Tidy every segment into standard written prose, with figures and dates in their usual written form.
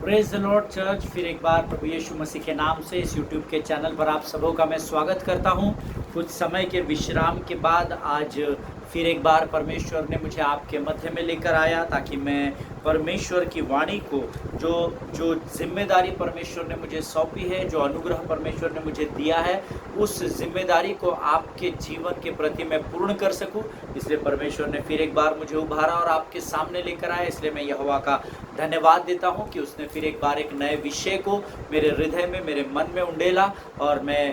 Praise the Lord church. फिर एक बार प्रभु यीशु मसीह के नाम से इस यूट्यूब के चैनल पर आप सबों का मैं स्वागत करता हूं। कुछ समय के विश्राम के बाद आज फिर एक बार परमेश्वर ने मुझे आपके मध्य में लेकर आया ताकि मैं परमेश्वर की वाणी को जो जो जिम्मेदारी परमेश्वर ने मुझे सौंपी है, जो अनुग्रह परमेश्वर ने मुझे दिया है, उस जिम्मेदारी को आपके जीवन के प्रति मैं पूर्ण कर सकूं। इसलिए परमेश्वर ने फिर एक बार मुझे उभारा और आपके सामने लेकर आया। इसलिए मैं यहोवा का धन्यवाद देता हूं कि उसने फिर एक बार एक नए विषय को मेरे हृदय में, मेरे मन में उंडेला और मैं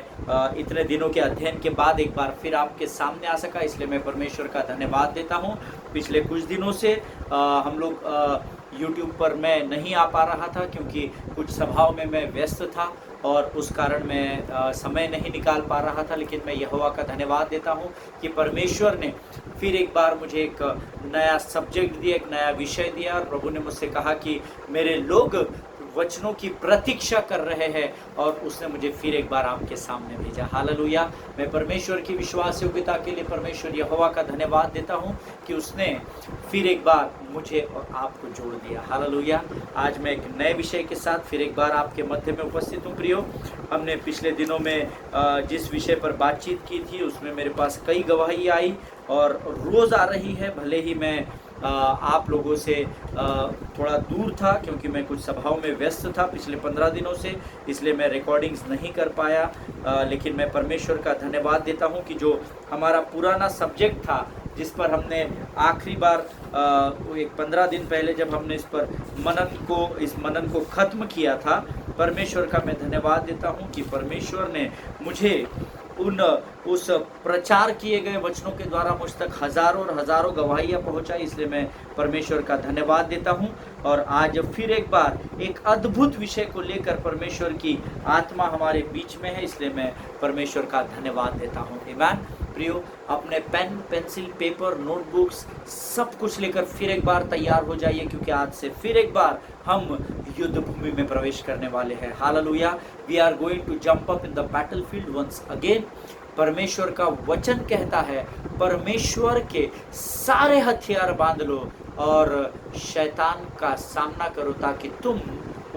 इतने दिनों के अध्ययन के बाद एक बार फिर आपके सामने आ सका। इसलिए मैं परमेश्वर का धन्यवाद देता हूं। पिछले कुछ दिनों से हम लोग यूट्यूब पर मैं नहीं आ पा रहा था क्योंकि कुछ सभाओं में मैं व्यस्त था और उस कारण मैं समय नहीं निकाल पा रहा था। लेकिन मैं यहोवा का धन्यवाद देता हूं कि परमेश्वर ने फिर एक बार मुझे एक नया सब्जेक्ट दिया, एक नया विषय दिया और प्रभु ने मुझसे कहा कि मेरे लोग वचनों की प्रतीक्षा कर रहे हैं और उसने मुझे फिर एक बार आपके सामने भेजा। हालेलुया। मैं परमेश्वर की विश्वास योग्यता के लिए परमेश्वर यहोवा का धन्यवाद देता हूं कि उसने फिर एक बार मुझे और आपको जोड़ दिया। हालेलुया। आज मैं एक नए विषय के साथ फिर एक बार आपके मध्य में उपस्थित हूं। प्रियो, हमने पिछले दिनों में जिस विषय पर बातचीत की थी उसमें मेरे पास कई गवाही आई और रोज़ आ रही है। भले ही मैं आप लोगों से थोड़ा दूर था क्योंकि मैं कुछ सभाओं में व्यस्त था पिछले 15 दिनों से, इसलिए मैं रिकॉर्डिंग्स नहीं कर पाया। लेकिन मैं परमेश्वर का धन्यवाद देता हूं कि जो हमारा पुराना सब्जेक्ट था जिस पर हमने आखिरी बार एक 15 दिन पहले जब हमने इस मनन को ख़त्म किया था, परमेश्वर का मैं धन्यवाद देता हूं कि परमेश्वर ने मुझे उस प्रचार किए गए वचनों के द्वारा मुझ तक हजारों और हजारों गवाहियाँ पहुँचाई। इसलिए मैं परमेश्वर का धन्यवाद देता हूँ। और आज फिर एक बार एक अद्भुत विषय को लेकर परमेश्वर की आत्मा हमारे बीच में है, इसलिए मैं परमेश्वर का धन्यवाद देता हूँ। आमीन। प्रियो, अपने पेन, पेंसिल, पेपर, नोटबुक्स सब कुछ लेकर फिर एक बार तैयार हो जाइए क्योंकि आज से फिर एक बार हम युद्ध भूमि में प्रवेश करने वाले हैं। Hallelujah. We are going to jump up in the battlefield once again. परमेश्वर का वचन कहता है परमेश्वर के सारे हथियार बांध लो और शैतान का सामना करो ताकि तुम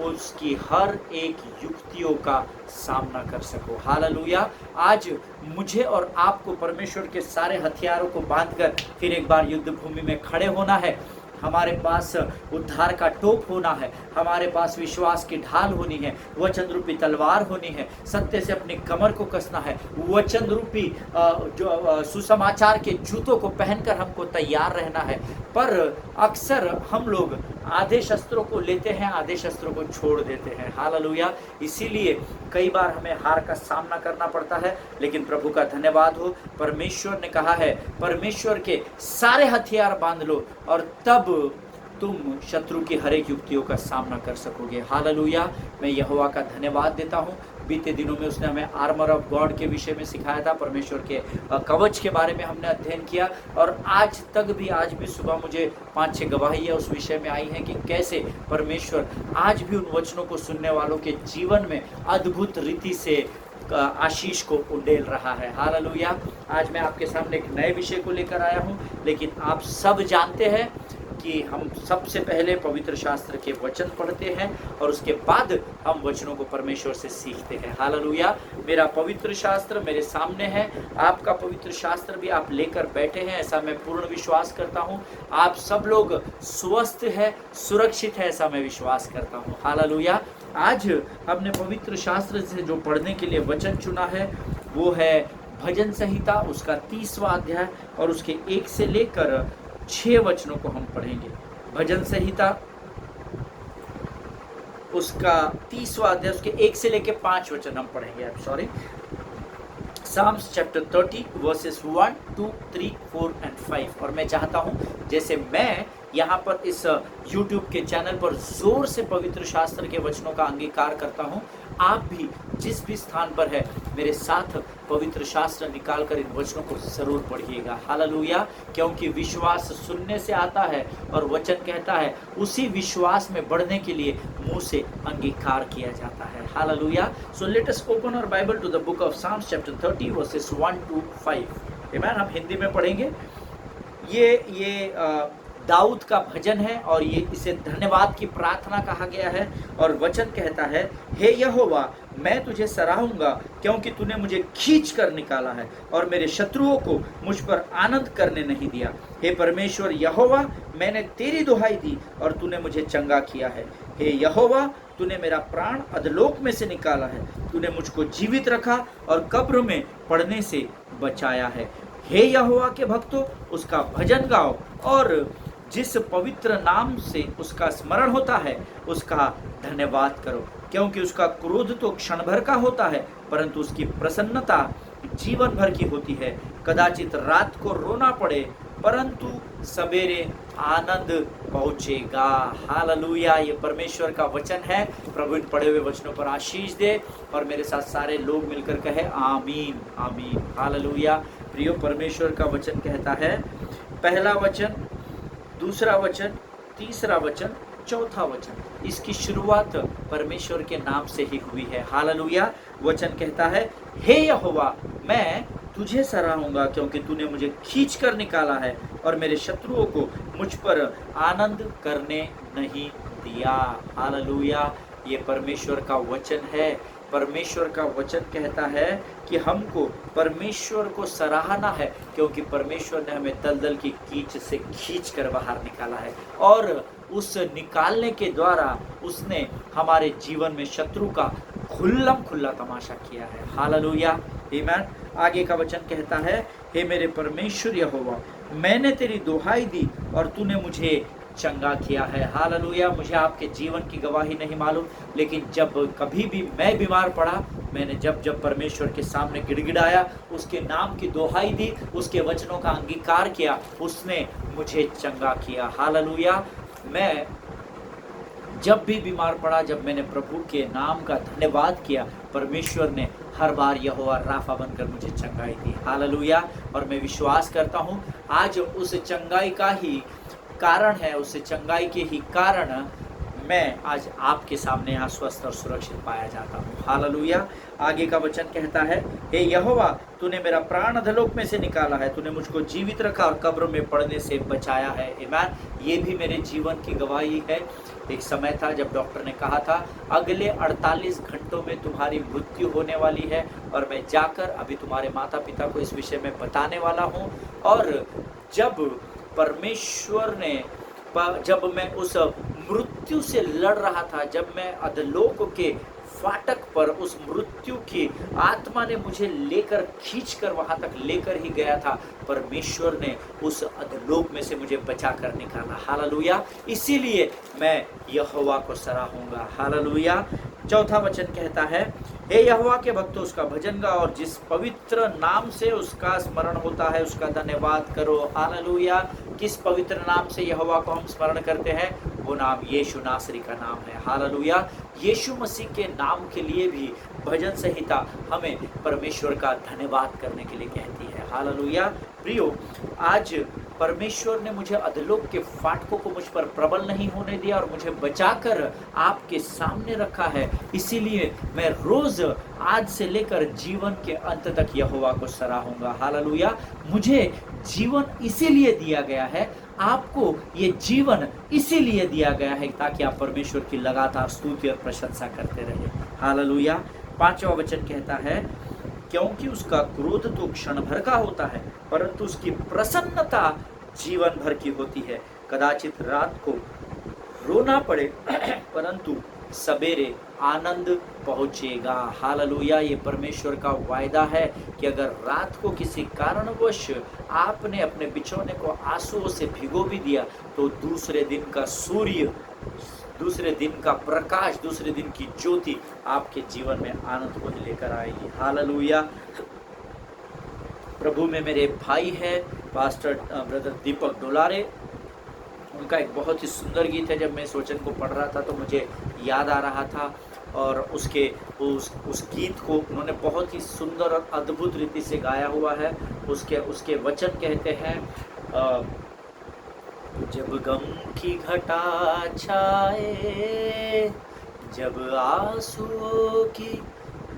उसकी हर एक युक्तियों का सामना कर सको। हालेलुया। आज मुझे और आपको परमेश्वर के सारे हथियारों को बांधकर फिर एक बार युद्ध भूमि में खड़े होना है। हमारे पास उद्धार का टोप होना है, हमारे पास विश्वास की ढाल होनी है, वचन रूपी तलवार होनी है, सत्य से अपनी कमर को कसना है, वचन रूपी जो सुसमाचार के जूतों को पहनकर हमको तैयार रहना है। पर अक्सर हम लोग आधे शस्त्रों को लेते हैं, आधे शस्त्रों को छोड़ देते हैं। हालेलुया। इसीलिए कई बार हमें हार का सामना करना पड़ता है। लेकिन प्रभु का धन्यवाद हो, परमेश्वर ने कहा है परमेश्वर के सारे हथियार बांध लो और तब तुम शत्रु की हर एक युक्तियों का सामना कर सकोगे। हालेलुया। मैं यहोवा का धन्यवाद देता हूँ। बीते दिनों में उसने हमें आर्मर ऑफ गॉड के विषय में सिखाया था, परमेश्वर के कवच के बारे में हमने अध्ययन किया और आज भी सुबह मुझे 5-6 गवाहियाँ उस विषय में आई हैं कि कैसे परमेश्वर आज भी उन वचनों को सुनने वालों के जीवन में अद्भुत रीति से आशीष को उंडेल रहा है। हालेलुया। आज मैं आपके सामने एक नए विषय को लेकर आया हूँ, लेकिन आप सब जानते हैं कि हम सबसे पहले पवित्र शास्त्र के वचन पढ़ते हैं और उसके बाद हम वचनों को परमेश्वर से सीखते हैं। हालेलुया। मेरा पवित्र शास्त्र मेरे सामने है, आपका पवित्र शास्त्र भी आप लेकर बैठे हैं, ऐसा मैं पूर्ण विश्वास करता हूँ। आप सब लोग स्वस्थ है, सुरक्षित है, ऐसा मैं विश्वास करता हूँ। हालेलुया। आज हमने पवित्र शास्त्र से जो पढ़ने के लिए वचन चुना है वो है भजन संहिता, उसका 30वां अध्याय और उसके 1 से लेकर 6 वचनों को हम पढ़ेंगे। भजन संहिता उसका 30वां अध्याय, उसके 1 से लेकर 5 वचन हम पढ़ेंगे। Psalms chapter 30 verses 1, 2, 3, 4 and 5। और मैं चाहता हूँ जैसे मैं यहाँ पर इस YouTube के चैनल पर जोर से पवित्र शास्त्र के वचनों का अंगीकार करता हूँ, आप भी जिस भी स्थान पर है मेरे साथ पवित्र शास्त्र निकाल कर इन वचनों को जरूर पढ़िएगा। हालेलुया। क्योंकि विश्वास सुनने से आता है और वचन कहता है उसी विश्वास में बढ़ने के लिए मुंह से अंगीकार किया जाता है। Hallelujah. So let us open our Bible to the book of Psalms chapter 30 verses 1 to 5। आमीन। हम हिंदी में पढ़ेंगे। ये दाऊद का भजन है और ये इसे धन्यवाद की प्रार्थना कहा गया है। और वचन कहता है, हे यहोवा, मैं तुझे सराहूंगा क्योंकि तूने मुझे खींच कर निकाला है और मेरे शत्रुओं को मुझ पर आनंद करने नहीं दिया। हे परमेश्वर यहोवा, मैंने तेरी दुहाई दी और तूने मुझे चंगा किया है। हे यहोवा, तूने मेरा प्राण अधलोक में से निकाला है। तूने मुझको जीवित रखा और कब्र में पड़ने से बचाया है। हे यहोवा के भक्तों, उसका भजन गाओ और जिस पवित्र नाम से उसका स्मरण होता है उसका धन्यवाद करो, क्योंकि उसका क्रोध तो क्षण भर का होता है परंतु उसकी प्रसन्नता जीवन भर की होती है। कदाचित रात को रोना पड़े परंतु सवेरे आनंद पहुंचेगा। हालेलुया, ये परमेश्वर का वचन है। प्रभु इन पढ़े हुए वचनों पर आशीष दे और मेरे साथ सारे लोग मिलकर कहे आमीन आमीन। हालेलुया। प्रियो, परमेश्वर का वचन कहता है, पहला वचन, दूसरा वचन, तीसरा वचन, चौथा वचन, इसकी शुरुआत परमेश्वर के नाम से ही हुई है। हालेलुया। वचन कहता है, हे यहोवा, मैं तुझे सराहूंगा क्योंकि तूने मुझे खींच कर निकाला है और मेरे शत्रुओं को मुझ पर आनंद करने नहीं दिया। हालेलुया। ये परमेश्वर का वचन है। परमेश्वर का वचन कहता है कि हमको परमेश्वर को सराहना है क्योंकि परमेश्वर ने हमें दलदल की कीच से खींच कर बाहर निकाला है और उस निकालने के द्वारा उसने हमारे जीवन में शत्रु का खुल्लम खुल्ला तमाशा किया है। हालेलुया, आमीन। आगे का वचन कहता है, हे मेरे परमेश्वर यहोवा, मैंने तेरी दुहाई दी और तूने मुझे चंगा किया है। हालेलुया। मुझे आपके जीवन की गवाही नहीं मालूम, लेकिन जब कभी भी मैं बीमार पड़ा, मैंने जब परमेश्वर के सामने गिड़गिड़ाया, उसके नाम की दुहाई दी, उसके वचनों का अंगीकार किया, उसने मुझे चंगा किया। हालेलुया। मैं जब भी बीमार पड़ा, जब मैंने प्रभु के नाम का धन्यवाद किया, परमेश्वर ने हर बार यहोवा राफा बनकर मुझे चंगाई दी। हालेलुया। और मैं विश्वास करता हूँ आज उस चंगाई का ही कारण है, उस चंगाई के ही कारण मैं आज आपके सामने यहाँ स्वस्थ और सुरक्षित पाया जाता हूँ। हालेलुया। आगे का वचन कहता है, हे यहोवा, तूने मेरा प्राण अधलोक में से निकाला है, तूने मुझको जीवित रखा और कब्र में पड़ने से बचाया है। आमीन। ये भी मेरे जीवन की गवाही है। एक समय था जब डॉक्टर ने कहा था अगले 48 घंटों में तुम्हारी मृत्यु होने वाली है और मैं जाकर अभी तुम्हारे माता पिता को इस विषय में बताने वाला हूँ। और जब परमेश्वर ने, जब मैं उस मृत्यु से लड़ रहा था, जब मैं अधलोक के फाटक पर उस मृत्यु की आत्मा ने मुझे लेकर खींचकर वहां तक लेकर ही गया था, परमेश्वर ने उस अधलोक में से मुझे बचा कर निकाला। हालेलुया। इसीलिए मैं यहोवा को सराहूंगा। हालेलुया। चौथा वचन कहता है, हे यहोवा के भक्तों, उसका भजन गाओ और जिस पवित्र नाम से उसका स्मरण होता है उसका धन्यवाद करो। हालेलुया। किस पवित्र नाम से यहोवा को हम स्मरण करते हैं? वो नाम यीशु नासरी का नाम है। हालेलुया। यीशु मसीह के नाम के लिए भी भजन संहिता हमें परमेश्वर का धन्यवाद करने के लिए कहती है। हालेलुया। प्रियो, आज परमेश्वर ने मुझे अधलोक के फाटकों को मुझ पर प्रबल नहीं होने दिया और मुझे बचाकर आपके सामने रखा है। इसीलिए मैं रोज आज से लेकर जीवन के अंत तक यहोवा को सराहूंगा। हालेलुया। मुझे जीवन इसीलिए दिया गया है, आपको ये जीवन इसीलिए दिया गया है ताकि आप परमेश्वर की लगातार स्तुति और प्रशंसा करते रहे। हालेलुया। पांचवा वचन कहता है, क्योंकि उसका क्रोध तो क्षण भर का होता है परंतु उसकी प्रसन्नता जीवन भर की होती है। कदाचित रात को रोना पड़े परंतु सवेरे आनंद पहुंचेगा। हालेलुया। ये परमेश्वर का वायदा है कि अगर रात को किसी कारणवश आपने अपने बिछौने को आंसुओं से भिगो भी दिया तो दूसरे दिन का सूर्य, दूसरे दिन का प्रकाश, दूसरे दिन की ज्योति आपके जीवन में आनंद को लेकर आएगी। हालेलुया। प्रभु में मेरे भाई है पास्टर ब्रदर दीपक डोलारे, उनका एक बहुत ही सुंदर गीत है। जब मैं इस वचन को पढ़ रहा था तो मुझे याद आ रहा था और उस गीत को उन्होंने बहुत ही सुंदर और अद्भुत रीति से गाया हुआ है। उसके वचन कहते हैं, जब गम की घटा छाए, जब आंसुओं की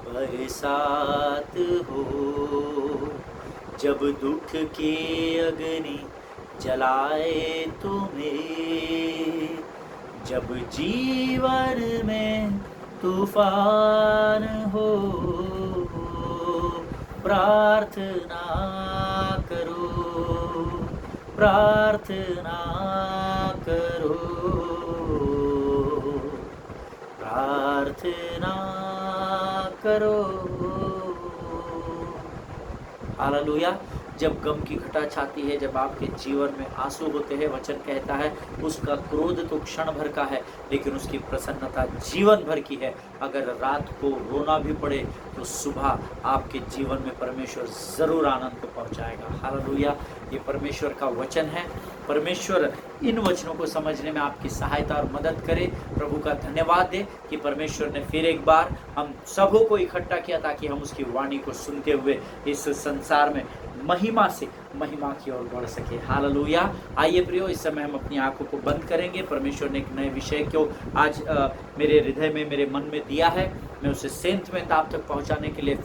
बरसात हो, जब दुख के अग्नि जलाए तुम्हें। जब जीवन में तूफान हो, प्रार्थना करो, प्रार्थना करो, प्रार्थना करो। हालेलुया। जब गम की घटा छाती है, जब आपके जीवन में आंसू होते हैं, वचन कहता है उसका क्रोध तो क्षण भर का है, लेकिन उसकी प्रसन्नता जीवन भर की है। अगर रात को रोना भी पड़े तो सुबह आपके जीवन में परमेश्वर ज़रूर आनंद को पहुंचाएगा। हालेलुया। ये परमेश्वर का वचन है। परमेश्वर इन वचनों को समझने में आपकी सहायता और मदद करे। प्रभु का धन्यवाद दे कि परमेश्वर ने फिर एक बार हम सबों को इकट्ठा किया ताकि हम उसकी वाणी को सुनते हुए इस संसार में महिमा से महिमा की ओर बढ़ सके। हालेलुया। आइए प्रियो, इस समय हम अपनी आंखों को बंद करेंगे। परमेश्वर ने एक नए विषय को आज मेरे हृदय में, मेरे मन में दिया है। मैं उसे सेंत में आप तक पहुंचाने के लिए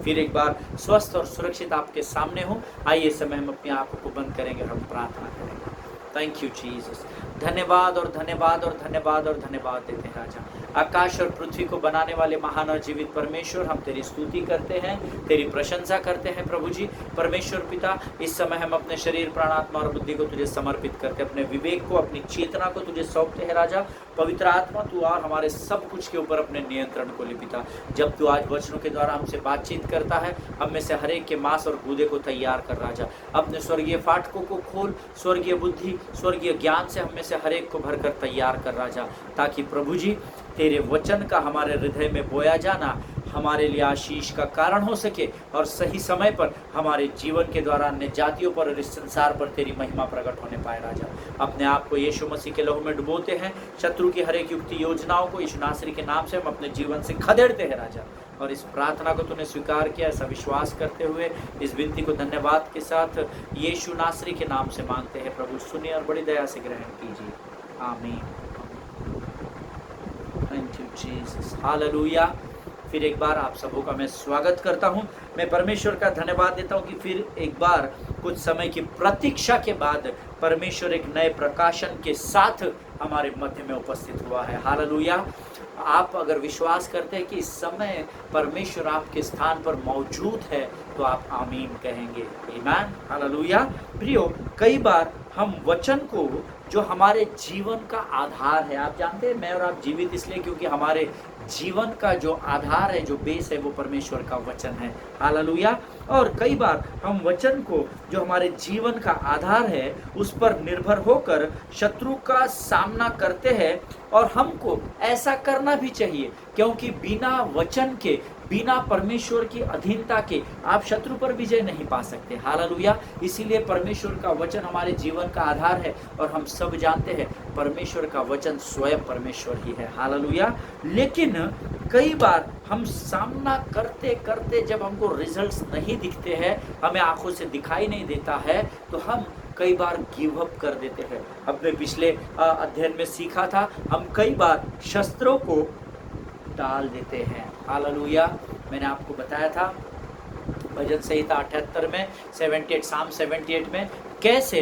फिर एक बार स्वस्थ और सुरक्षित आपके सामने हूं। आइए इस समय हम अपनी आंखों को बंद करेंगे और हम प्रार्थना करेंगे। Thank you Jesus. धन्यवाद और धन्यवाद और धन्यवाद और धन्यवाद देते हैं राजा। आकाश और पृथ्वी को बनाने वाले महान और जीवित परमेश्वर, हम तेरी स्तुति करते हैं, तेरी प्रशंसा करते हैं प्रभु जी। परमेश्वर पिता, इस समय हम अपने शरीर, प्राण, आत्मा और बुद्धि को तुझे समर्पित करते, अपने विवेक को, अपनी चेतना को तुझे सौंपते हैं राजा। पवित्र आत्मा, तू और हमारे सब कुछ के ऊपर अपने नियंत्रण को ले पिता। जब तू आज वचनों के द्वारा हमसे बातचीत करता है, हम में से हर एक के मांस और गूदे को तैयार कर राजा। अपने स्वर्गीय फाटकों को खोल, स्वर्गीय बुद्धि, स्वर्गीय ज्ञान से हम में से हर एक को भरकर तैयार कर राजा, ताकि प्रभु जी तेरे वचन का हमारे हृदय में बोया जाना हमारे लिए आशीष का कारण हो सके और सही समय पर हमारे जीवन के द्वारा अन्य जातियों पर और इस संसार पर तेरी महिमा प्रकट होने पाए राजा। अपने आप को यीशु मसीह के लहू में डुबोते हैं। शत्रु की हर एक युक्ति योजनाओं को यीशु नासरी के नाम से हम अपने जीवन से खदेड़ते हैं राजा। और इस प्रार्थना को तूने स्वीकार किया, ऐसा विश्वास करते हुए इस विनती को धन्यवाद के साथ यीशु नासरी के नाम से मांगते हैं। प्रभु सुनिए और बड़ी दया से ग्रहण कीजिए। आमीन। Thank you Jesus. हालेलुया। फिर एक बार आप सबों का मैं स्वागत करता हूं। मैं परमेश्वर का धन्यवाद देता हूं कि फिर एक बार कुछ समय की प्रतीक्षा के बाद परमेश्वर एक नए प्रकाशन के साथ हमारे मध्य में उपस्थित हुआ है। हालेलुया। आप अगर विश्वास करते हैं कि इस समय परमेश्वर आपके स्थान पर मौजूद है तो आप आमीन कहेंगे। आमीन। हालेलुया। प्रियो, कई बार हम वचन को, जो हमारे जीवन का आधार है, आप जानते हैं मैं और आप जीवित इसलिए क्योंकि हमारे जीवन का जो आधार है, जो बेस है, वो परमेश्वर का वचन है। हालेलुया। और कई बार हम वचन को, जो हमारे जीवन का आधार है, उस पर निर्भर होकर शत्रु का सामना करते हैं। और हमको ऐसा करना भी चाहिए, क्योंकि बिना वचन के, बिना परमेश्वर की अधीनता के आप शत्रु पर विजय नहीं पा सकते। हालेलुया। इसीलिए परमेश्वर का वचन हमारे जीवन का आधार है और हम सब जानते हैं परमेश्वर का वचन स्वयं परमेश्वर ही है। हालेलुया। लेकिन कई बार हम सामना करते करते जब हमको रिजल्ट्स नहीं दिखते हैं, हमें आंखों से दिखाई नहीं देता है, तो हम कई बार गिव अप कर देते हैं। हमने पिछले अध्ययन में सीखा था, हम कई बार शस्त्रों को डाल देते हैं। हालेलुया। मैंने आपको बताया था भजन संहिता 78 में 78 साम 78 में कैसे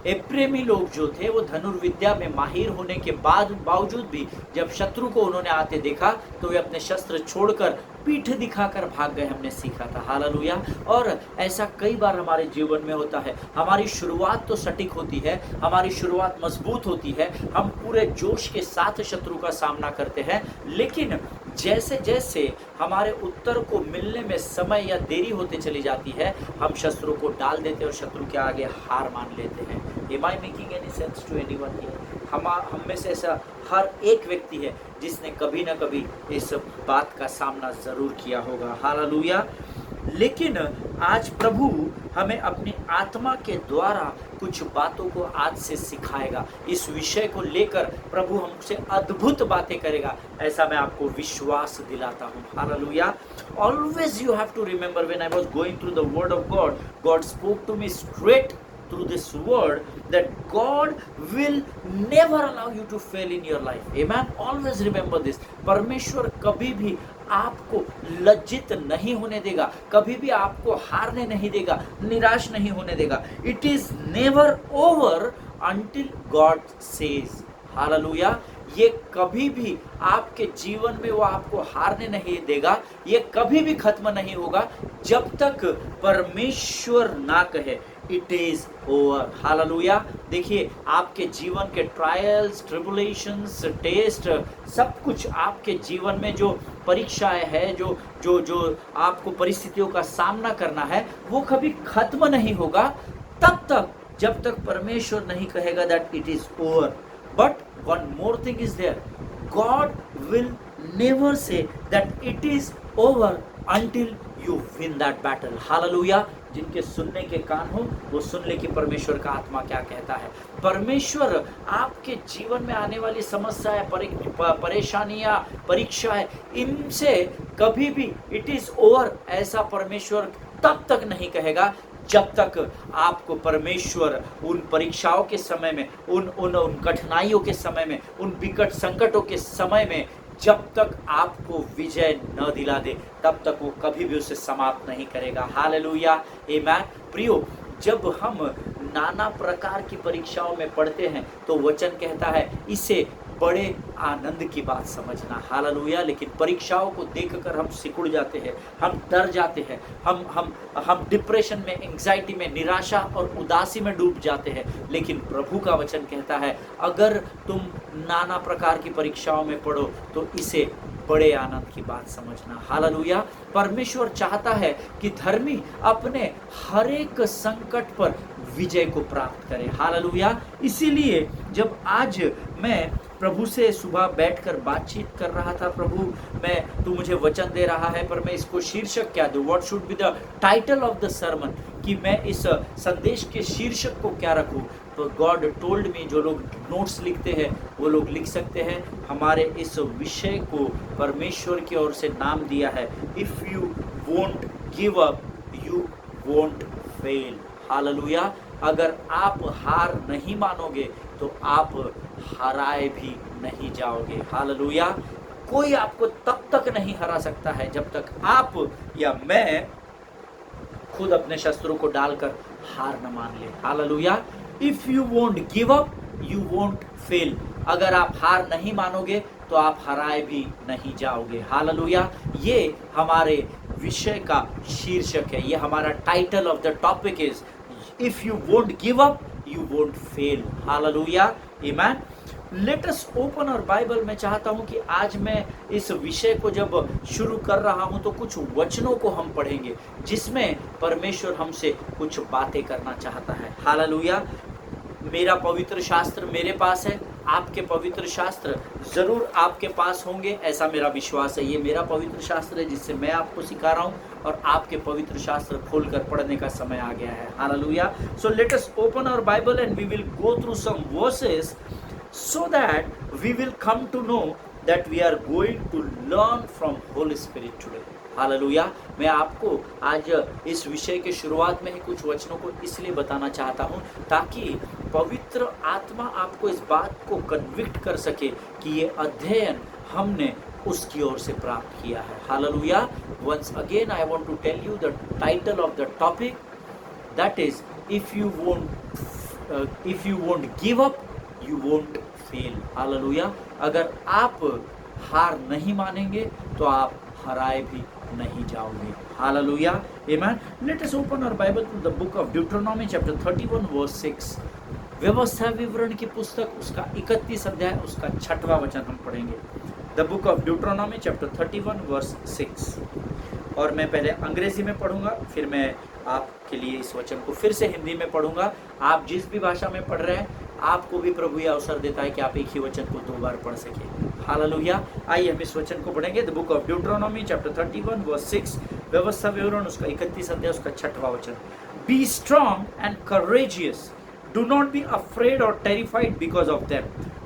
एप्रेमी लोग जो थे वो धनुर्विद्या में माहिर होने के बावजूद भी जब शत्रु को उन्होंने आते देखा तो वे अपने शस्त्र छोड़कर पीठ दिखाकर भाग गए। हमने सीखा था। हालेलुया। और ऐसा कई बार हमारे जीवन में होता है। हमारी शुरुआत तो सटीक होती है, हमारी शुरुआत मजबूत होती है, हम पूरे जोश के साथ शत्रु का सामना करते हैं, लेकिन जैसे जैसे हमारे उत्तर को मिलने में समय या देरी होते चली जाती है, हम शस्त्रों को डाल देते हैं और शत्रु के आगे हार मान लेते हैं। Am I making any sense to anyone here? हम में से ऐसा हर एक व्यक्ति है जिसने कभी ना कभी इस बात का सामना जरूर किया होगा। हालेलुया। लेकिन आज प्रभु हमें अपनी आत्मा के द्वारा कुछ बातों को आज से सिखाएगा। इस विषय को लेकर प्रभु हमसे अद्भुत बातें करेगा, ऐसा मैं आपको विश्वास दिलाता हूँ। Hallelujah. Always you have to remember, when I was going through the word of God, God spoke to me straight through this word that God will never allow you to fail in your life. Amen. Always remember this. परमेश्वर कभी भी आपको लज्जित नहीं होने देगा, कभी भी आपको हारने नहीं देगा, निराश नहीं होने देगा. It is never over until God says. Hallelujah. ये कभी भी आपके जीवन में वो आपको हारने नहीं देगा, ये कभी भी खत्म नहीं होगा जब तक परमेश्वर ना कहे इट इज ओवर. हालेलुया. देखिए, आपके जीवन के ट्रायल्स, ट्रिबुलेशंस, टेस्ट, सब कुछ आपके जीवन में जो परीक्षाएं है, जो जो जो आपको परिस्थितियों का सामना करना है, वो कभी खत्म नहीं होगा तब तक जब तक परमेश्वर नहीं कहेगा that it is over. But one more thing is there. God will never say that it is over until you win that battle. Hallelujah. जिनके सुनने के कान हो वो सुन ले कि परमेश्वर का आत्मा क्या कहता है. परमेश्वर आपके जीवन में आने वाली समस्याएं, परेशानियां, परीक्षाएं, इनसे कभी भी इट इज ओवर ऐसा परमेश्वर तब तक नहीं कहेगा जब तक आपको परमेश्वर उन परीक्षाओं के समय में, उन कठिनाइयों के समय में, उन विकट संकटों के समय में जब तक आपको विजय न दिला दे, तब तक वो कभी भी उसे समाप्त नहीं करेगा. हालेलुया. आमीन. प्रियो, जब हम नाना प्रकार की परीक्षाओं में पढ़ते हैं तो वचन कहता है इसे बड़े आनंद की बात समझना. हालेलुया. लेकिन परीक्षाओं को देखकर हम सिकुड़ जाते हैं, हम डर जाते हैं, हम डिप्रेशन में, एंग्जाइटी में, निराशा और उदासी में डूब जाते हैं. लेकिन प्रभु का वचन कहता है अगर तुम नाना प्रकार की परीक्षाओं में पढ़ो तो इसे बड़े आनंद की बात समझना. हालेलुया. परमेश्वर चाहता है कि धर्मी अपने हर एक संकट पर विजय को प्राप्त करे. हालेलुया. इसीलिए जब आज मैं प्रभु से सुबह बैठकर बातचीत कर रहा था, प्रभु तू मुझे वचन दे रहा है पर मैं इसको शीर्षक क्या दूं, what should be the title of the sermon, कि मैं इस संदेश के शीर्षक को क्या रखूं. तो गॉड टोल्ड मी, जो लोग नोट्स लिखते हैं वो लोग लिख सकते हैं, हमारे इस विषय को परमेश्वर की ओर से नाम दिया है if you won't give up you won't fail. Hallelujah. अगर आप हार नहीं मानोगे तो आप हराए भी नहीं जाओगे. हालेलुया. कोई आपको तब तक नहीं हरा सकता है जब तक आप या मैं खुद अपने शस्त्रों को डालकर हार न मान ले. Hallelujah. If you won't give up you won't fail. अगर आप हार नहीं मानोगे तो आप हराए भी नहीं जाओगे. हालेलुया. ये हमारे विषय का शीर्षक है, ये हमारा title of the topic is if you won't give up you won't fail. Hallelujah. Amen. Let us open our Bible. मैं चाहता हूं कि आज मैं इस विषय को जब शुरू कर रहा हूं तो कुछ वचनों को हम पढ़ेंगे जिसमें परमेश्वर हमसे कुछ बातें करना चाहता है. हालेलुया. मेरा पवित्र शास्त्र मेरे पास है, आपके पवित्र शास्त्र जरूर आपके पास होंगे, ऐसा मेरा विश्वास है. ये मेरा पवित्र शास्त्र है जिससे मैं आपको सिखा रहा हूँ और आपके पवित्र शास्त्र खोलकर पढ़ने का समय आ गया है. Hallelujah. So let us open our Bible and we will go through some verses so that we will come to know that we are going to learn from Holy Spirit today. Hallelujah. मैं आपको आज इस विषय के शुरुआत में ही कुछ वचनों को इसलिए बताना चाहता हूँ ताकि पवित्र आत्मा आपको इस बात को कन्विक्ट कर सके कि ये अध्ययन हमने उसकी ओर से प्राप्त किया है. Hallelujah. Once again I want to tell you the title of the topic, that is if you won't give up you won't fail. Hallelujah. अगर आप हार नहीं मानेंगे तो आप हराए भी नहीं जाओगे. Hallelujah. Amen. Let us open our Bible to the book of Deuteronomy chapter 31 verse 6. व्यवस्था विवरण की पुस्तक उसका 31 अध्याय उसका 6वां वचन हम पढ़ेंगे. The book of Deuteronomy chapter 31 verse 6. और मैं पहले अंग्रेजी में पढ़ूंगा, फिर मैं आपके लिए इस वचन को फिर से हिंदी में पढ़ूंगा. आप जिस भी भाषा में पढ़ रहे हैं आपको भी प्रभु यह अवसर देता है कि आप एक ही वचन को 2 बार पढ़ सके. हालेलुया. आइए हम इस वचन को पढ़ेंगे. The book of Deuteronomy chapter 31 verse 6. व्यवस्था विवरण उसका 31 अध्याय उसका 6वां वचन. Be strong and courageous, do not be afraid or terrified because of them,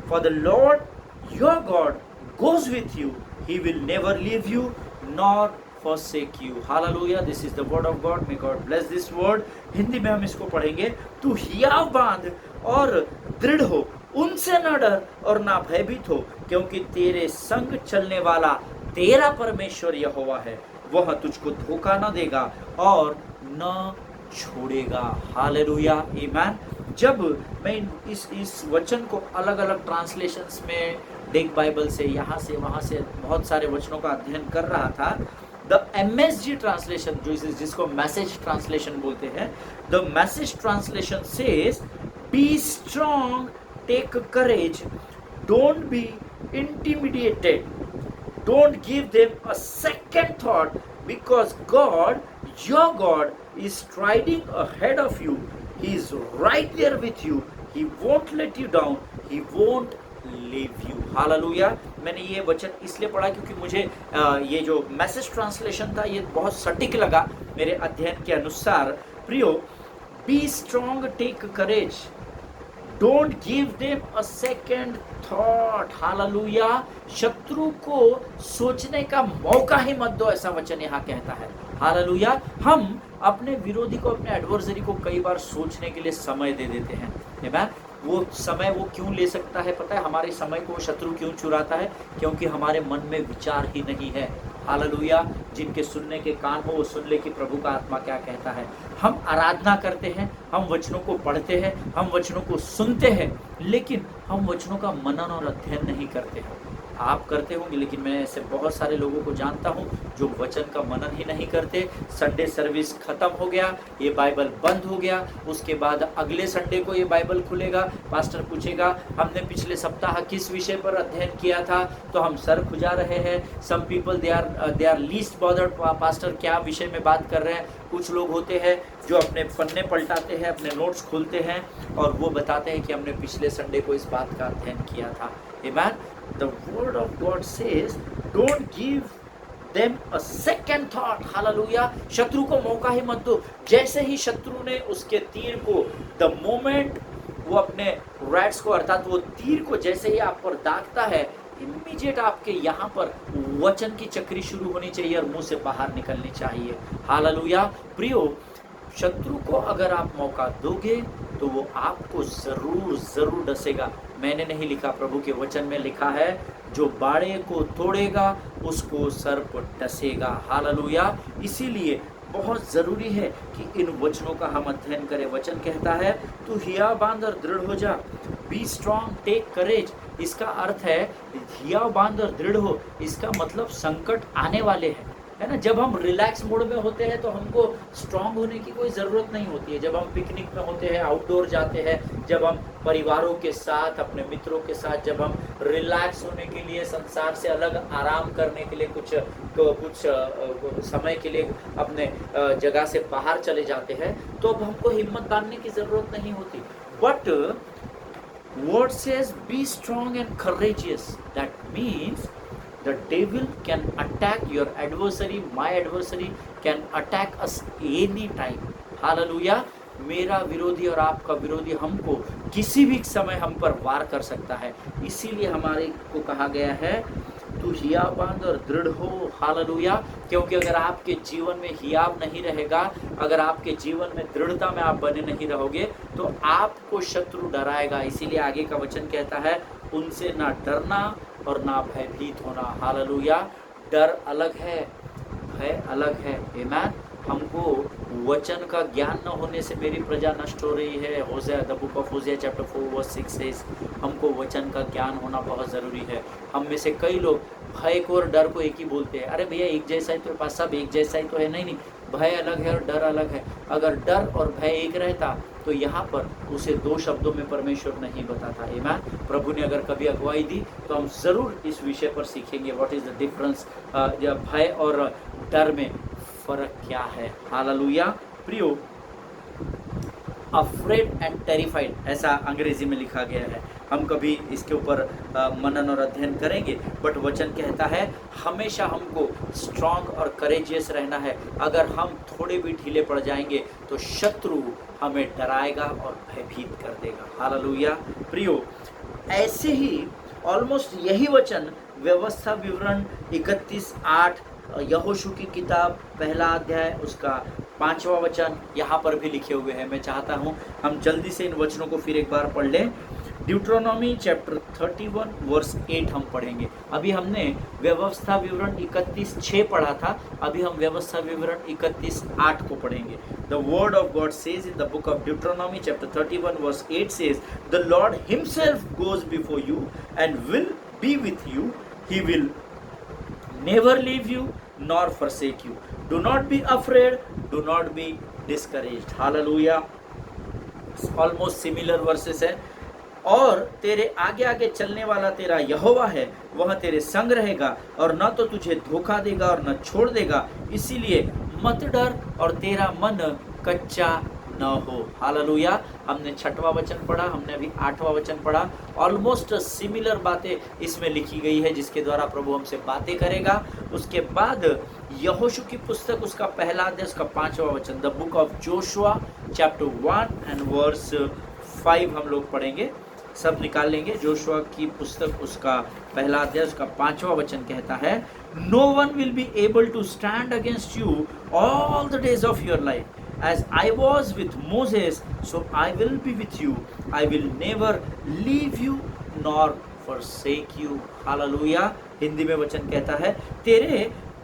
for the Lord your God goes with you, he will never leave you nor forsake you. Hallelujah. This is the word of God. May God bless this word. Hindi में हम इसको पढ़ेंगे। तू हियाव बांध और दृढ़ हो, उनसे न डर और ना भयभीत हो, क्योंकि तेरे संग चलने वाला तेरा परमेश्वर यहोवा है। वह तुझको धोखा न देगा और न छोड़ेगा। हालेलुया, आमीन। जब मैं इस वचन को अलग अलग ट्रांसलेशंस में डेक बाइबल से यहाँ से वहाँ से बहुत सारे वचनों का अध्ययन कर रहा था, द MSG ट्रांसलेशन जिसको मैसेज ट्रांसलेशन बोलते हैं, the message translation says be strong, take courage, don't be intimidated, don't give them a second thought, because God, your God, is striding ahead of you. He is right there with you. He won't let you down. He won't leave you. Hallelujah. मैंने ये वचन इसलिए पढ़ा क्योंकि मुझे ये जो message translation था ये बहुत सटीक लगा मेरे अध्ययन के अनुसार। प्रियो, be strong, take courage, don't give them a second thought. Hallelujah. शत्रु को सोचने का मौका ही मत दो, ऐसा वचन यहाँ कहता है। हालेलुया। हम अपने विरोधी को, अपने एडवर्सरी को कई बार सोचने के लिए समय दे देते हैं। आमीन। वो समय वो क्यों ले सकता है पता है? हमारे समय को शत्रु क्यों चुराता है? क्योंकि हमारे मन में विचार ही नहीं है। हालेलुया। जिनके सुनने के कान हो वो सुन ले कि प्रभु का आत्मा क्या कहता है। हम आराधना करते हैं, हम वचनों को पढ़ते हैं, हम वचनों को सुनते हैं, लेकिन हम वचनों का मनन और अध्ययन नहीं करते हैं। आप करते होंगे, लेकिन मैं ऐसे बहुत सारे लोगों को जानता हूं जो वचन का मनन ही नहीं करते। संडे सर्विस खत्म हो गया, ये बाइबल बंद हो गया, उसके बाद अगले संडे को ये बाइबल खुलेगा, पास्टर पूछेगा हमने पिछले सप्ताह किस विषय पर अध्ययन किया था, तो हम सर खुजा रहे हैं। Some people they are least bothered, pastor क्या विषय में बात कर रहे हैं। कुछ लोग होते हैं जो अपने पन्ने पलटाते हैं, अपने नोट्स खोलते हैं और वो बताते हैं कि हमने पिछले संडे को इस बात का अध्ययन किया था। आमीन। The word of God says, don't give them a second thought. Hallelujah. शत्रु को मौका ही मत दो। जैसे ही शत्रु ने उसके तीर को, the moment वो अपने रैट्स को, अर्थात वो तीर को जैसे ही आप पर दागता है, इमीडिएट आपके यहाँ पर वचन की चक्री शुरू होनी चाहिए और मुंह से बाहर निकलनी चाहिए। हालेलुया। प्रियो, शत्रु को अगर आप मौका दोगे तो वो आपको जरूर जरूर डसेगा। मैंने नहीं लिखा, प्रभु के वचन में लिखा है, जो बाड़े को तोड़ेगा उसको सर्प डसेगा। हालेलुया। इसीलिए बहुत जरूरी है कि इन वचनों का हम अध्ययन करें। वचन कहता है तू हिया बांध और दृढ़ हो जा, बी स्ट्रॉन्ग, टेक करेज। इसका अर्थ है हिया बांध और दृढ़ हो, इसका मतलब संकट आने वाले हैं, है ना। जब हम रिलैक्स मोड में होते हैं तो हमको स्ट्रांग होने की कोई ज़रूरत नहीं होती है। जब हम पिकनिक में होते हैं, आउटडोर जाते हैं, जब हम परिवारों के साथ, अपने मित्रों के साथ, जब हम रिलैक्स होने के लिए, संसार से अलग आराम करने के लिए कुछ समय के लिए अपने जगह से बाहर चले जाते हैं, तो अब हमको हिम्मत बांधने की ज़रूरत नहीं होती। But word says be strong and courageous. That means the devil can attack your adversary, my adversary can attack us any time. Hallelujah. मेरा विरोधी और आपका विरोधी हमको किसी भी समय हम पर वार कर सकता है। इसीलिए हमारे को कहा गया है तू हियाव बांध और दृढ़ हो। हालेलुया। क्योंकि अगर आपके जीवन में हियाव नहीं रहेगा, अगर आपके जीवन में दृढ़ता में आप बने नहीं रहोगे, तो आपको शत्रु डराएगा। इसीलिए आगे का वचन कहता है उनसे ना डरना और ना भयभीत होना। हालेलुया। डर अलग है, भय अलग है। आमीन। हमको वचन का ज्ञान न होने से मेरी प्रजा नष्ट हो रही है। Hosea, the book of Hosea chapter 4 verse 6 says हमको वचन का ज्ञान होना बहुत ज़रूरी है। हम में से कई लोग भय को और डर को एक ही बोलते हैं। अरे भैया एक जैसा ही तो पास, सब एक जैसा ही तो है। नहीं, भय अलग है और डर अलग है। अगर डर और भय एक रहता तो यहाँ पर उसे दो शब्दों में परमेश्वर नहीं बताता। आमीन। प्रभु ने अगर कभी अगुवाई दी तो हम ज़रूर इस विषय पर सीखेंगे, व्हाट इज़ द डिफरेंस, भय और डर में फर्क क्या है। हालेलुया। प्रियो, अफ्रेड एंड टेरिफाइड ऐसा अंग्रेजी में लिखा गया है। हम कभी इसके ऊपर मनन और अध्ययन करेंगे, बट वचन कहता है हमेशा हमको स्ट्रांग और करेजियस रहना है। अगर हम थोड़े भी ढीले पड़ जाएंगे तो शत्रु हमें डराएगा और भयभीत कर देगा। हालेलुया। प्रियो, ऐसे ही ऑलमोस्ट यही वचन व्यवस्था विवरण 31:8 यहोशू की किताब पहला अध्याय उसका 5वां वचन यहाँ पर भी लिखे हुए हैं। मैं चाहता हूँ हम जल्दी से इन वचनों को फिर एक बार पढ़ लें। ड्यूट्रोनॉमी चैप्टर 31 वर्स 8 हम पढ़ेंगे। अभी हमने व्यवस्था विवरण 31:6 पढ़ा था, अभी हम व्यवस्था विवरण 31:8 को पढ़ेंगे। The word of God says in the book of Deuteronomy chapter 31 verse 8 says, The Lord himself goes before you and will be with you. He will never leave you nor forsake you. Do not be afraid, do not be discouraged. Hallelujah. Almost similar verses है। और तेरे आगे आगे चलने वाला तेरा यहोवा है, वह तेरे संग रहेगा और न तो तुझे धोखा देगा और न छोड़ देगा, इसीलिए मत डर और तेरा मन कच्चा न हो। हालेलुया। हमने 6वां वचन पढ़ा, हमने अभी 8वां वचन पढ़ा। ऑलमोस्ट सिमिलर बातें इसमें लिखी गई है जिसके द्वारा प्रभु हमसे बातें करेगा। उसके बाद यहोशू की पुस्तक उसका पहला अध्याय उसका 5वां वचन, the book of Joshua chapter 1 and verse 5 हम लोग पढ़ेंगे, सब निकाल लेंगे। जोशुआ की पुस्तक उसका पहला अध्याय उसका 5वां वचन कहता है, no one will be able to stand against you all the days of your life, as I was with Moses, so I will be with you. I will never leave you nor forsake you. Hallelujah. Hindi में वचन कहता है, तेरे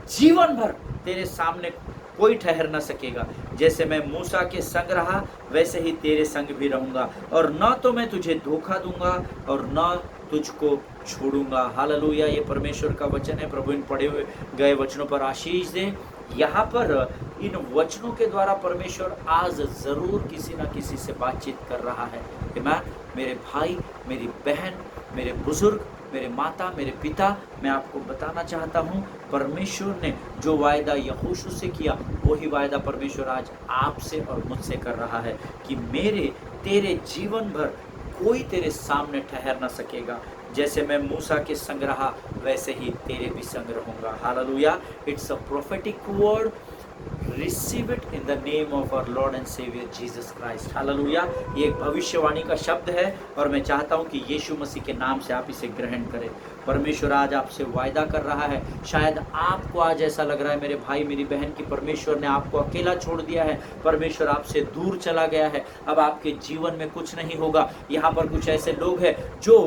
जीवन भर तेरे सामने कोई ठहर न सकेगा। जैसे मैं मूसा के संग रहा वैसे ही तेरे संग भी रहूंगा, और न तो मैं तुझे धोखा दूंगा और न तुझको छोड़ूंगा। हालेलुया। ये परमेश्वर का वचन है। प्रभु इन पढ़े हुए गए वचनों पर आशीष दे। यहाँ पर इन वचनों के द्वारा परमेश्वर आज जरूर किसी न किसी से बातचीत कर रहा है। आमीन। मेरे भाई, मेरी बहन, मेरे बुजुर्ग, मेरे माता, मेरे पिता, मैं आपको बताना चाहता हूँ, परमेश्वर ने जो वायदा यहोशू से किया वही वायदा परमेश्वर आज आपसे और मुझसे कर रहा है कि मेरे तेरे जीवन भर कोई तेरे सामने ठहर ना सकेगा। जैसे मैं मूसा के संग रहा वैसे ही तेरे भी संग रहूंगा। Hallelujah. It's a prophetic word, receive it in the name of our Lord and Saviour Jesus Christ. Hallelujah. ये एक भविष्यवाणी का शब्द है और मैं चाहता हूं कि यीशु मसीह के नाम से आप इसे ग्रहण करें। परमेश्वर आज आपसे वायदा कर रहा है। शायद आपको आज ऐसा लग रहा है मेरे भाई मेरी बहन की परमेश्वर ने आपको अकेला छोड़ दिया है, परमेश्वर आपसे दूर चला गया है, अब आपके जीवन में कुछ नहीं होगा। यहाँ पर कुछ ऐसे लोग हैं जो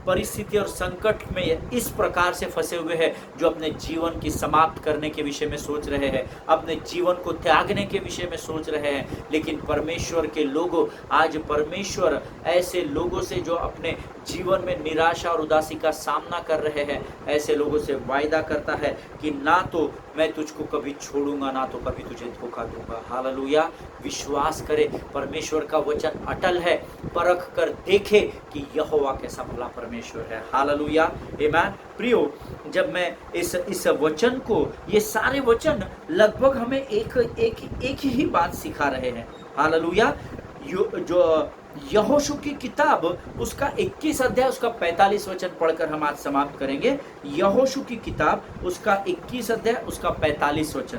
परिस्थिति और संकट में इस प्रकार से फंसे हुए हैं, जो अपने जीवन की समाप्त करने के विषय में सोच रहे हैं, अपने जीवन को त्यागने के विषय में सोच रहे हैं। लेकिन परमेश्वर के लोगों, आज परमेश्वर ऐसे लोगों से जो अपने जीवन में निराशा और उदासी का सामना कर रहे हैं, ऐसे लोगों से वायदा करता है कि ना तो मैं तुझको कभी छोड़ूंगा, ना तो कभी तुझे धोखा दूंगा। हालेलुया। विश्वास करे, परमेश्वर का वचन अटल है, परख कर देखे कि यहोवा कैसा भला परमेश्वर है। हालेलुया। आमीन। प्रियो, जब मैं इस वचन को, ये सारे वचन लगभग हमें एक ही बात सिखा रहे हैं। हालेलुया। जो यहोशू की किताब उसका 21 अध्याय उसका 45 वचन पढ़कर हम आज समाप्त करेंगे। यहोशू की किताब उसका 21 अध्याय उसका 45 वचन।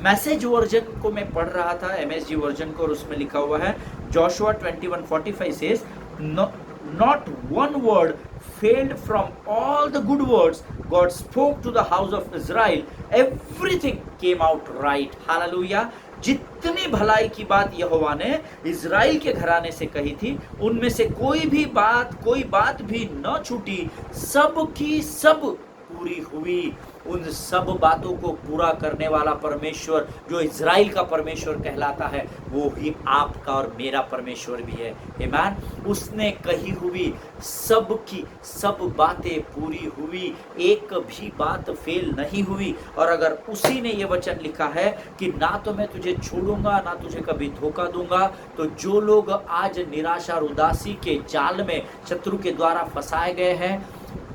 मैसेज वर्जन को मैं पढ़ रहा था, MSG वर्जन को, और उसमें लिखा हुआ है Joshua 21:45 says, not one word failed from all the good words God spoke to the house of Israel, everything came out right. Hallelujah. जितनी भलाई की बात यहोवा ने इज़राइल के घराने से कही थी, उनमें से कोई बात भी न छूटी, सब की सब पूरी हुई। उन सब बातों को पूरा करने वाला परमेश्वर जो इज़राइल का परमेश्वर कहलाता है, वो ही आपका और मेरा परमेश्वर भी है। आमीन। उसने कही हुई सब की सब बातें पूरी हुई, एक भी बात फेल नहीं हुई। और अगर उसी ने ये वचन लिखा है कि ना तो मैं तुझे छोड़ूंगा, ना तुझे कभी धोखा दूंगा, तो जो लोग आज निराशा और उदासी के जाल में शत्रु के द्वारा फंसाए गए हैं,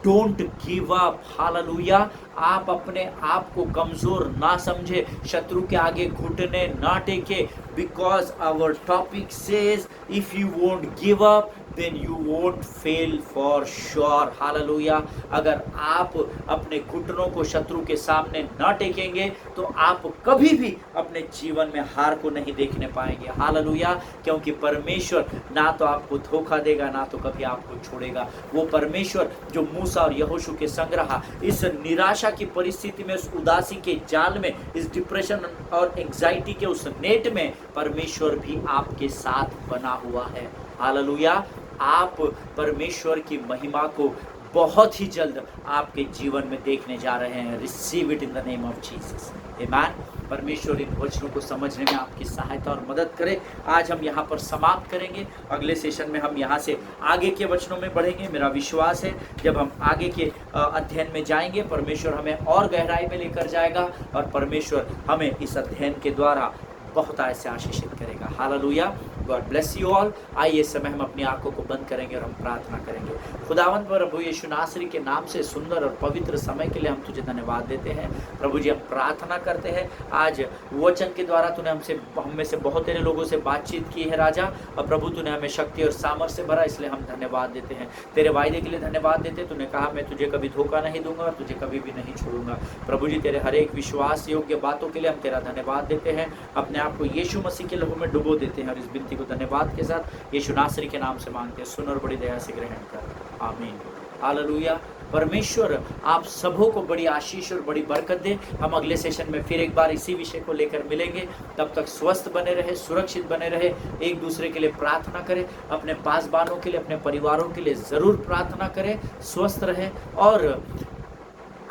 डोंट गिव अप। हालेलुया। आप अपने आप को कमजोर ना समझे, शत्रु के आगे घुटने ना टेके, because our topic says if you won't give up then you won't fail for sure. Hallelujah. अगर आप अपने घुटनों को शत्रु के सामने न टेकेंगे तो आप कभी भी अपने जीवन में हार को नहीं देखने पाएंगे। हालेलुया। क्योंकि परमेश्वर ना तो आपको धोखा देगा, ना तो कभी आपको छोड़ेगा। वो परमेश्वर जो मूसा और यहोशू के संग रहा, इस निराशा की परिस्थिति में, उस उदासी के जाल में, इस डिप्रेशन और एंजाइटी के उस नेट में परमेश्वर भी आपके साथ बना हुआ है। हालेलुया। आप परमेश्वर की महिमा को बहुत ही जल्द आपके जीवन में देखने जा रहे हैं। Receive it in the name of Jesus. आमीन। परमेश्वर इन वचनों को समझने में आपकी सहायता और मदद करे। आज हम यहाँ पर समाप्त करेंगे। अगले सेशन में हम यहाँ से आगे के वचनों में बढ़ेंगे। मेरा विश्वास है जब हम आगे के अध्ययन में जाएंगे, परमेश्वर हमें और गहराई में लेकर जाएगा और परमेश्वर हमें इस अध्ययन के द्वारा बहुत ऐसे आशीषित करेगा। Hallelujah. God bless you all. आइए इस समय हम अपनी आंखों को बंद करेंगे और हम प्रार्थना करेंगे। खुदावंद प्रभु यीशु नासरी के नाम से सुंदर और पवित्र समय के लिए हम तुझे धन्यवाद देते हैं। प्रभु जी, हम प्रार्थना करते हैं आज वचन के द्वारा तूने हम में से बहुत तेरे लोगों से बातचीत की है राजा, और प्रभु तूने हमें शक्ति और सामर्थ्य से भरा, इसलिए हम धन्यवाद देते हैं। तेरे वायदे के लिए धन्यवाद देते। तूने कहा मैं तुझे कभी धोखा नहीं दूंगा और तुझे कभी भी नहीं छोड़ूंगा। प्रभु जी, तेरे हर एक विश्वास योग्य बातों के लिए हम तेरा धन्यवाद देते हैं। अपने आपको यीशु मसीह के लहू में डुबो देते हैं और इस विनती को धन्यवाद के साथ यीशु नासरी के नाम से मांगते हैं। सुन और बड़ी दया से ग्रहण कर। आमीन। हालेलुया। परमेश्वर आप सबों को बड़ी आशीष और बड़ी बरकत दे। हम अगले सेशन में फिर एक बार इसी विषय को लेकर मिलेंगे। तब तक स्वस्थ बने रहे, सुरक्षित बने रहे, एक दूसरे के लिए प्रार्थना करें, अपने पासबानों के लिए, अपने परिवारों के लिए ज़रूर प्रार्थना करें, स्वस्थ रहें और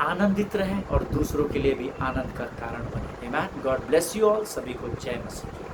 आनंदित रहें और दूसरों के लिए भी आनंद का कारण बने। आमीन। God bless you all. सभी को जय मसीह।